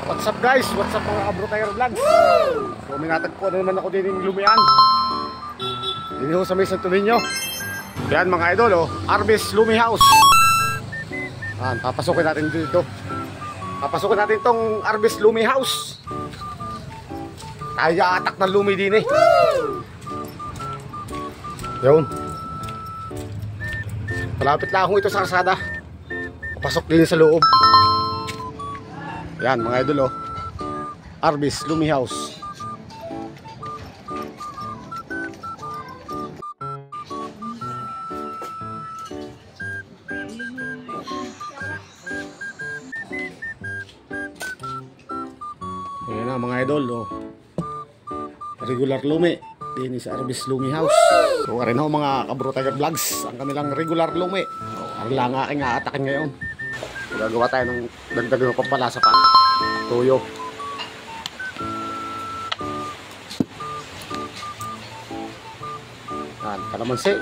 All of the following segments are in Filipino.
What's up guys? What's up mga Abro Tayo Vlogs? So may natagpo na naman ako din yung lumian. Dito ho sa may Santo Niño. Yan mga idol, Arbes Lumi House. Papasukin natin dito. Papasukin natin tong Arbes Lumi House. Tayo atak ng lumi din eh. Yun. Malapit lang akong ito sa kalsada. Papasok din sa loob. Yan mga idol, Arbes Lumi House. Ayan na mga idol, regular lumi din sa Arbes Lumi House. So rin ho mga Kabro Tiger Vlogs, ang kanilang regular lumi. Ang lang aking aatakin ngayon. Gagawa tayo ng dagdag ng pampalasa pa. Tuyo. Yan, kalamansi.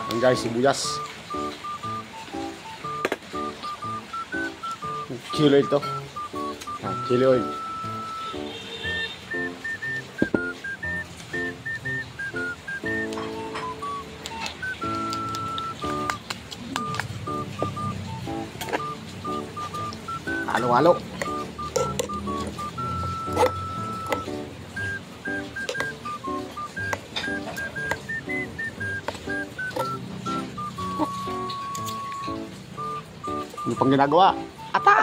Yan guys, sibuyas. Chili oil to. Chili oil. Halo-halo. Ano pang ginagawa? Ata!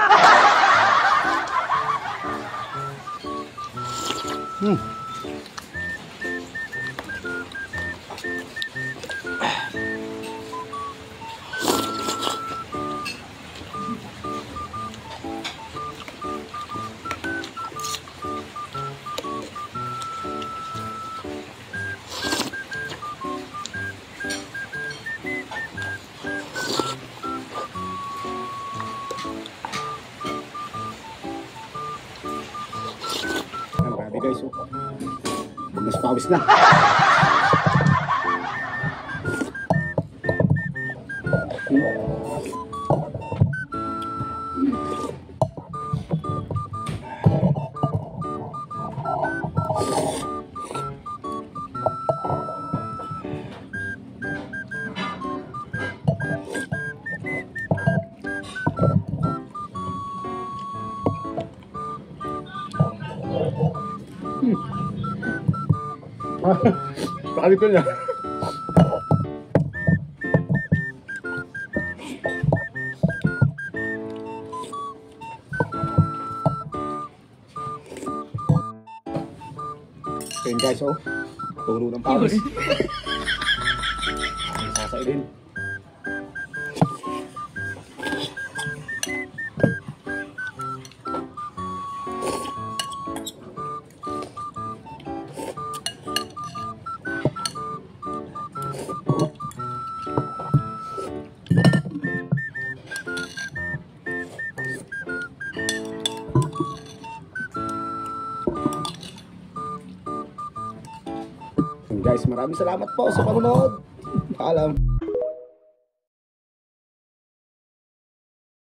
Grabe guys, bagas-pawis na. Baka dito niya. So yun guys, turo ng pawis. Sasailin. Guys, maraming salamat po sa panonood. Paalam.